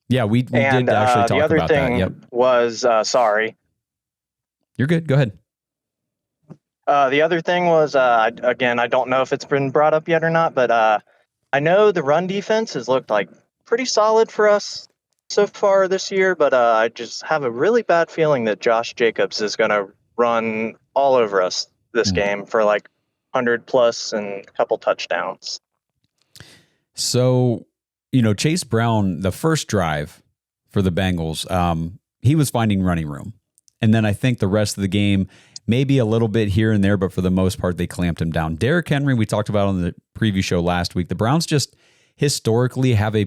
Yeah, we did actually talk about that. The other thing was, sorry. You're good. Go ahead. The other thing was, again, I don't know if it's been brought up yet or not, but I know the run defense has looked pretty solid for us so far this year, but I just have a really bad feeling that Josh Jacobs is going to run all over us this game for 100 plus and a couple touchdowns. So, Chase Brown, the first drive for the Bengals, he was finding running room. And then I think the rest of the game, maybe a little bit here and there, but for the most part, they clamped him down. Derrick Henry, we talked about on the preview show last week. The Browns just historically have done a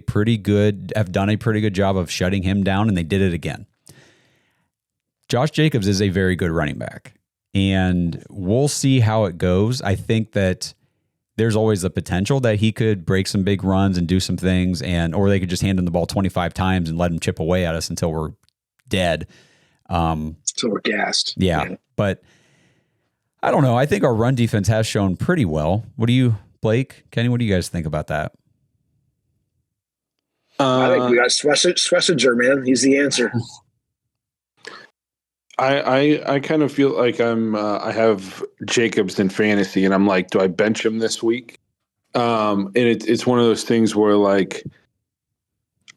pretty good job of shutting him down, and they did it again. Josh Jacobs is a very good running back, and we'll see how it goes. I think that there's always the potential that he could break some big runs and do some things, or they could just hand him the ball 25 times and let him chip away at us until we're dead. So we're gassed. Yeah. But I don't know. I think our run defense has shown pretty well. What do you, Blake, Kenny, what do you guys think about that? I think we got Schlesinger, man. He's the answer. I kind of feel like I have Jacobs in fantasy, and I'm like, do I bench him this week? And it's one of those things where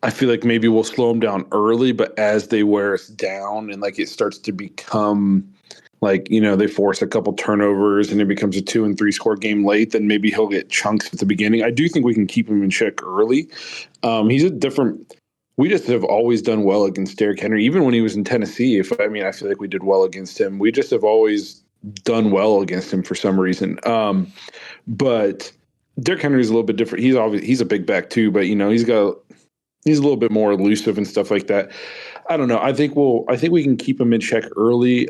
I feel like maybe we'll slow them down early, but as they wear us down and it starts to become they force a couple turnovers and it becomes a 2 and 3 score game late, then maybe he'll get chunks at the beginning. I do think we can keep him in check early. We just have always done well against Derrick Henry, even when he was in Tennessee. I feel like we did well against him. We just have always done well against him for some reason. But Derrick Henry is a little bit different. He's a big back too, but he's a little bit more elusive and stuff like that. I don't know. I think we can keep him in check early.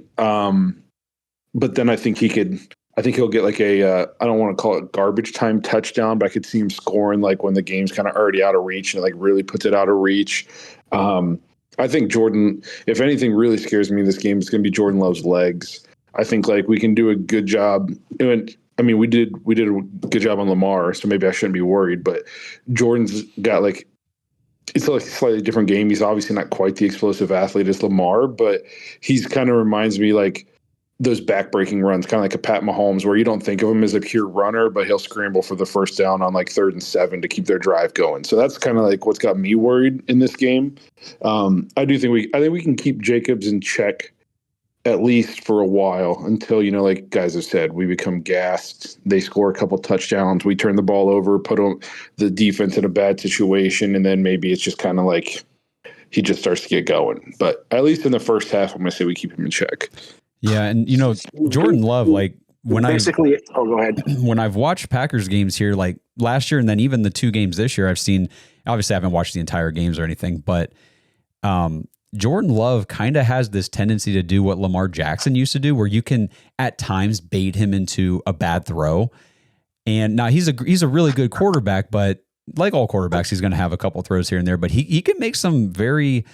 But then I think he'll get I don't want to call it garbage time touchdown, but I could see him scoring when the game's kind of already out of reach and really puts it out of reach. I think Jordan, if anything really scares me in this game, it's going to be Jordan Love's legs. I think like we can do a good job. I mean, we did a good job on Lamar, so maybe I shouldn't be worried. But Jordan's got like, it's like a slightly different game. He's obviously not quite the explosive athlete as Lamar, but he's kind of reminds me like those back-breaking runs, kind of like a Pat Mahomes, where you don't think of him as a pure runner, but he'll scramble for the first down on like 3rd and 7 to keep their drive going. So that's kind of like what's got me worried in this game. I think we can keep Jacobs in check at least for a while until, like guys have said, we become gassed. They score a couple touchdowns. We turn the ball over, put the defense in a bad situation, and then maybe it's just kind of like he just starts to get going. But at least in the first half, I'm going to say we keep him in check. Yeah, and Jordan Love, like go ahead. When I've watched Packers games here, like last year, and then even the 2 games this year, I've seen. Obviously, I haven't watched the entire games or anything, but Jordan Love kind of has this tendency to do what Lamar Jackson used to do, where you can at times bait him into a bad throw. And now he's a really good quarterback, but like all quarterbacks, he's going to have a couple throws here and there. But he can make some very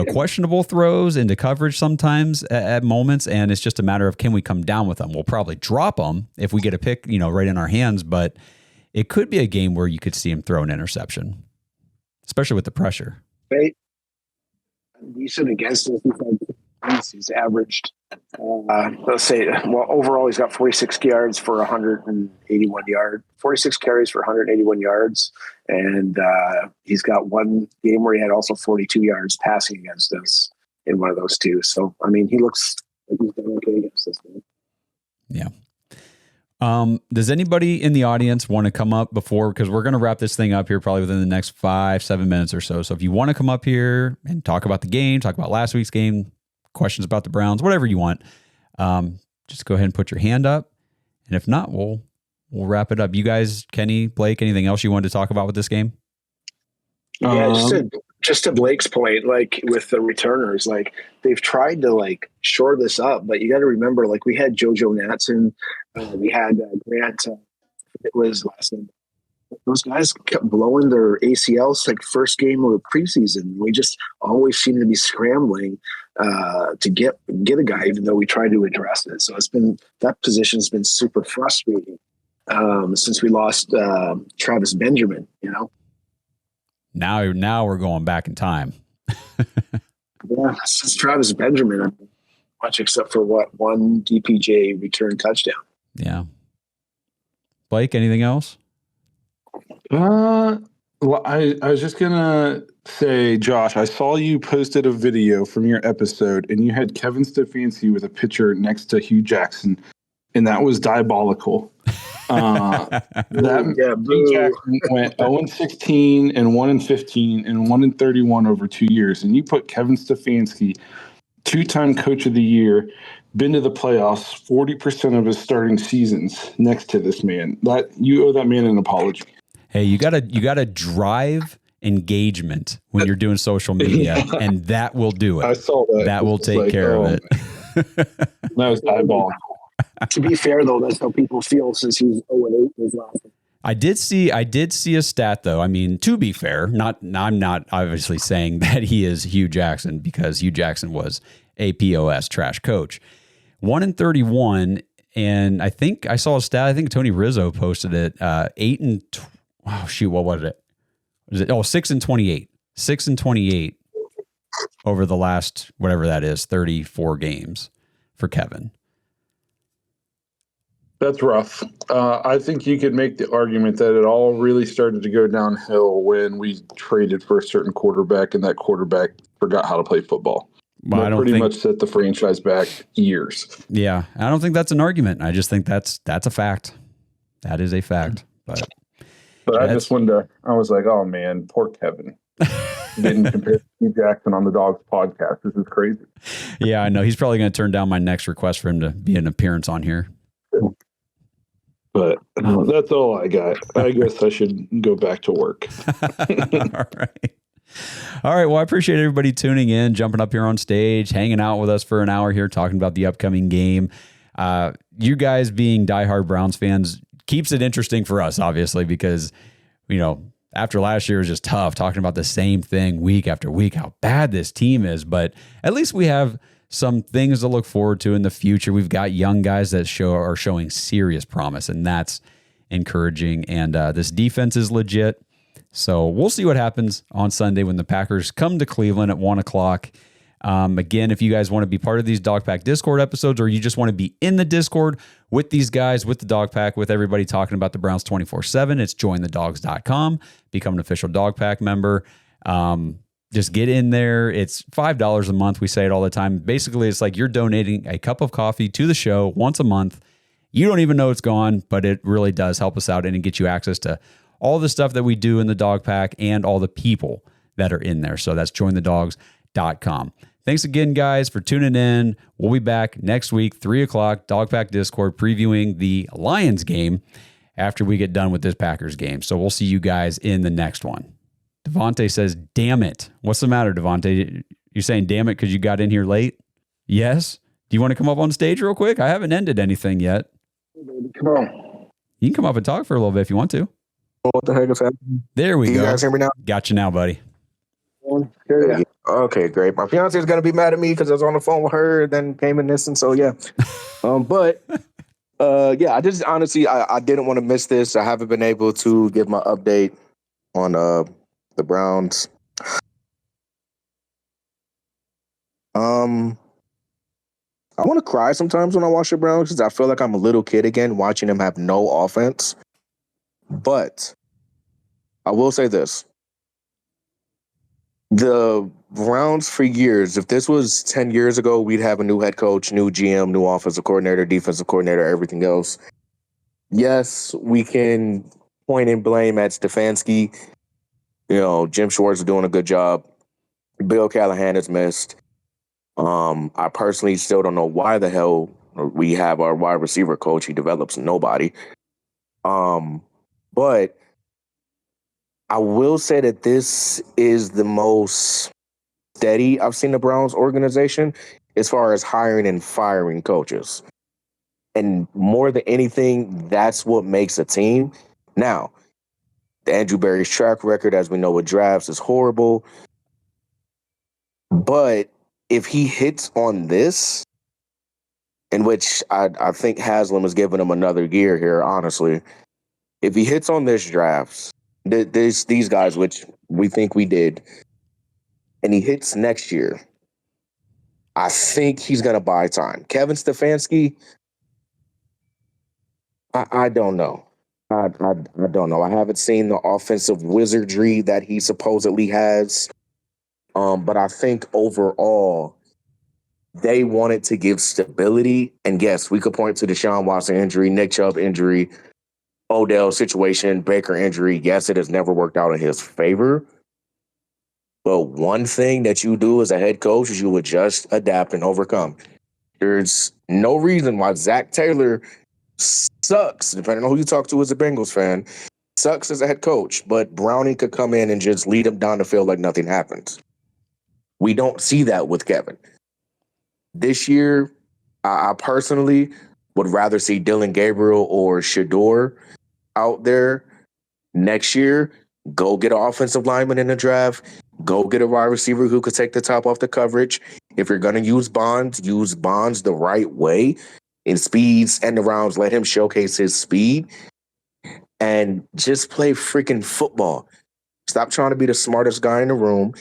questionable throws into coverage sometimes at moments. And it's just a matter of, can we come down with them? We'll probably drop them if we get a pick, right in our hands, but it could be a game where you could see him throw an interception, especially with the pressure. Right. Decent against us. He's averaged, overall he's got 46 yards for 181 yards, 46 carries for 181 yards. And he's got one game where he had also 42 yards passing against us in one of those 2. So, I mean, he looks like he's done okay against us. Yeah. Does anybody in the audience want to come up because we're going to wrap this thing up here probably within the next 5-7 minutes or so. So if you want to come up here and talk about the game, talk about last week's game, questions about the Browns, whatever you want, just go ahead and put your hand up. And if not, we'll wrap it up. You guys, Kenny, Blake, anything else you wanted to talk about with this game? Yeah, just to Blake's point, like with the returners, like they've tried to like shore this up, but you got to remember, like we had JoJo Natson, we had Grant. It was last name. Those guys kept blowing their ACLs like first game of the preseason. We just always seem to be scrambling to get a guy, even though we try to address it. So that position's been super frustrating since we lost Travis Benjamin. Now we're going back in time. Yeah, since Travis Benjamin, much except for one DPJ return touchdown. Yeah. Blake, anything else? Well, I was just gonna say, Josh, I saw you posted a video from your episode, and you had Kevin Stefanski with a picture next to Hugh Jackson, and that was diabolical. Hugh Jackson went 0-16 and 1-15 and 1-31 over 2 years, and you put Kevin Stefanski, 2-time Coach of the Year, been to the playoffs 40% of his starting seasons, next to this man. That you owe that man an apology. Hey, you gotta drive engagement when you're doing social media, and that will do it. I saw that. That will take care of it. That was eyeball. To be fair, though, that's how people feel since he was 0-8 his last one. I did see a stat, though. I mean, to be fair, I'm not obviously saying that he is Hugh Jackson, because Hugh Jackson was a POS trash coach. 1-31, and I think I saw a stat. I think Tony Rizzo posted it. 6-28. 6-28 over the last, whatever that is, 34 games for Kevin. That's rough. I think you could make the argument that it all really started to go downhill when we traded for a certain quarterback, and that quarterback forgot how to play football. Well, I don't pretty think, much set the franchise back years. Yeah, I don't think that's an argument. I just think that's a fact. That is a fact. But I just wonder. I was like, oh man, poor Kevin. Didn't compare to Steve Jackson on the Dawgs podcast. This is crazy. Yeah, I know. He's probably going to turn down my next request for him to be an appearance on here. But that's all I got. I guess I should go back to work. All right. Well, I appreciate everybody tuning in, jumping up here on stage, hanging out with us for an hour here, talking about the upcoming game. You guys being diehard Browns fans keeps it interesting for us, obviously, because, after last year was just tough talking about the same thing week after week, how bad this team is. But at least we have some things to look forward to in the future. We've got young guys that are showing serious promise, and that's encouraging. And this defense is legit. So we'll see what happens on Sunday when the Packers come to Cleveland at 1 o'clock. Again, if you guys want to be part of these Dog Pack Discord episodes, or you just want to be in the Discord with these guys, with the Dog Pack, with everybody talking about the Browns 24/7, it's jointhedogs.com. Become an official Dog Pack member. Just get in there. It's $5 a month. We say it all the time. Basically, it's like you're donating a cup of coffee to the show once a month. You don't even know it's gone, but it really does help us out and get you access to all the stuff that we do in the Dog Pack and all the people that are in there. So that's jointhedogs.com. Thanks again, guys, for tuning in. We'll be back next week, 3 o'clock, Dog Pack Discord, previewing the Lions game after we get done with this Packers game. So we'll see you guys in the next one. Devonte says, damn it. What's the matter, Devonte? You're saying damn it because you got in here late? Yes? Do you want to come up on stage real quick? I haven't ended anything yet. Come on. You can come up and talk for a little bit if you want to. What the heck is happening? There we go. You guys hear me now? Got you now, buddy. Yeah. Okay, great. My fiance is gonna be mad at me because I was on the phone with her and then came in this, and so yeah. I just honestly I didn't want to miss this. I haven't been able to give my update on the Browns. I want to cry sometimes when I watch the Browns because I feel like I'm a little kid again watching them have no offense. But I will say this. The Browns for years, if this was 10 years ago, we'd have a new head coach, new GM, new offensive coordinator, defensive coordinator, everything else. Yes, we can point and blame at Stefanski. You know, Jim Schwartz is doing a good job. Bill Callahan has missed. I personally still don't know why the hell we have our wide receiver coach. He develops nobody. But I will say that this is the most steady I've seen the Browns organization as far as hiring and firing coaches. And more than anything, that's what makes a team. Now, the Andrew Berry's track record, as we know with drafts, is horrible. But if he hits on this, in which I think Haslam has given him another year here, honestly, if he hits on this drafts, these guys, which we think we did, and he hits next year, I think he's going to buy time. Kevin Stefanski, I don't know. I don't know. I haven't seen the offensive wizardry that he supposedly has. But I think overall, they wanted to give stability. And yes, we could point to Deshaun Watson injury, Nick Chubb injury, Odell situation, Baker injury. Yes, it has never worked out in his favor. But one thing that you do as a head coach is you adjust, adapt, and overcome. There's no reason why Zach Taylor sucks, depending on who you talk to as a Bengals fan, sucks as a head coach. But Browning could come in and just lead him down the field like nothing happens. We don't see that with Kevin. This year, I personally would rather see Dylan Gabriel or Shador out there. Next year, go get an offensive lineman in the draft. Go get a wide receiver who could take the top off the coverage. If you're going to use Bonds the right way. In speeds and the rounds, let him showcase his speed. And just play freaking football. Stop trying to be the smartest guy in the room.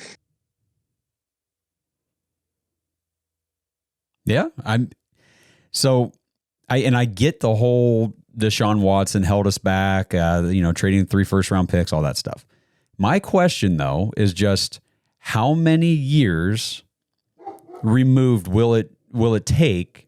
Yeah, I get the whole Deshaun Watson held us back, trading 3 first-round picks, all that stuff. My question, though, is just how many years removed will it take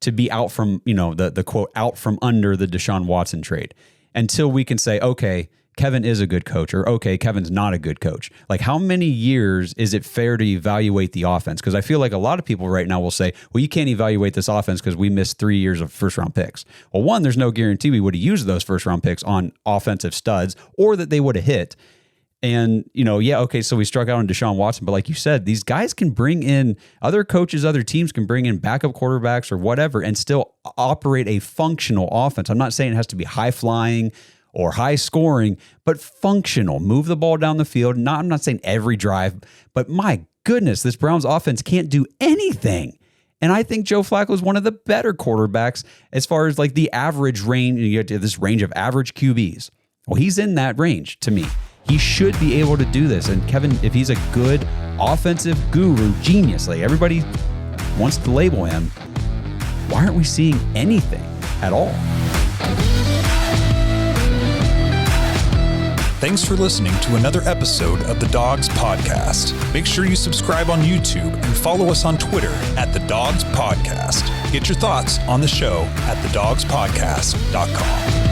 to be out from, the quote, out from under the Deshaun Watson trade until we can say, okay, Kevin is a good coach, or okay, Kevin's not a good coach. Like, how many years is it fair to evaluate the offense? Because I feel like a lot of people right now will say, well, you can't evaluate this offense because we missed 3 years of first-round picks. Well, one, there's no guarantee we would have used those first-round picks on offensive studs or that they would have hit. And, so we struck out on Deshaun Watson. But like you said, these guys can bring in other coaches, other teams can bring in backup quarterbacks or whatever and still operate a functional offense. I'm not saying it has to be high-flying or high scoring, but functional. Move the ball down the field. I'm not saying every drive, but my goodness, this Browns offense can't do anything. And I think Joe Flacco is one of the better quarterbacks as far as like the average range. You get this range of average QBs. Well, he's in that range to me. He should be able to do this. And Kevin, if he's a good offensive guru, genius, like everybody wants to label him, why aren't we seeing anything at all? Thanks for listening to another episode of the Dawgs Podcast. Make sure you subscribe on YouTube and follow us on Twitter at the Dawgs Podcast. Get your thoughts on the show at thedawgspodcast.com.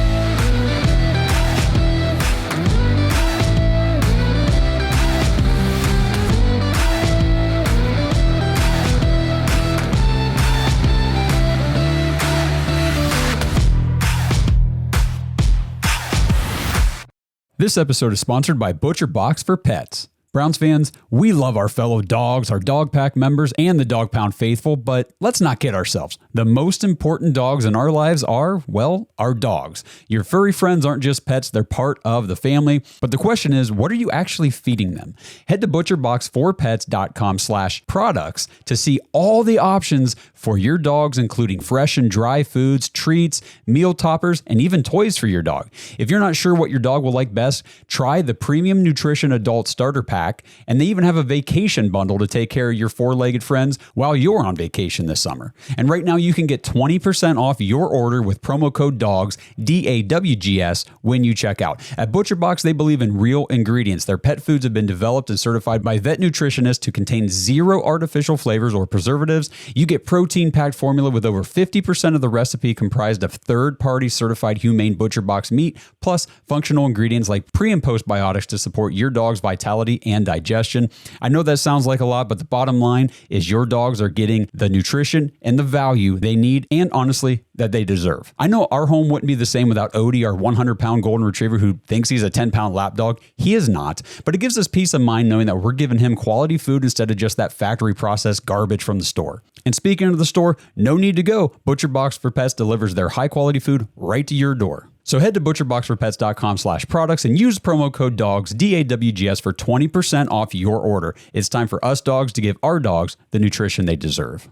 This episode is sponsored by ButcherBox for Pets. Browns fans, we love our fellow dogs, our Dog Pack members, and the Dog Pound faithful, but let's not kid ourselves. The most important dogs in our lives are, well, our dogs. Your furry friends aren't just pets, they're part of the family. But the question is, what are you actually feeding them? Head to butcherbox4pets.com/products to see all the options for your dogs, including fresh and dry foods, treats, meal toppers, and even toys for your dog. If you're not sure what your dog will like best, try the Premium Nutrition Adult Starter Pack, and they even have a vacation bundle to take care of your four-legged friends while you're on vacation this summer. And right now you can get 20% off your order with promo code DAWGS, DAWGS, when you check out. At ButcherBox, they believe in real ingredients. Their pet foods have been developed and certified by vet nutritionists to contain zero artificial flavors or preservatives. You get protein-packed formula with over 50% of the recipe comprised of third-party certified humane ButcherBox meat, plus functional ingredients like pre- and postbiotics to support your dog's vitality and digestion. I know that sounds like a lot, but the bottom line is your dogs are getting the nutrition and the value they need, and honestly, that they deserve. I know our home wouldn't be the same without Odie, our 100-pound golden retriever who thinks he's a 10-pound lap dog. He is not, but it gives us peace of mind knowing that we're giving him quality food instead of just that factory processed garbage from the store. And speaking of the store, no need to go. ButcherBox for Pets delivers their high-quality food right to your door. So head to butcherboxforpets.com/products and use promo code DAWGS, DAWGS, for 20% off your order. It's time for us dogs to give our dogs the nutrition they deserve.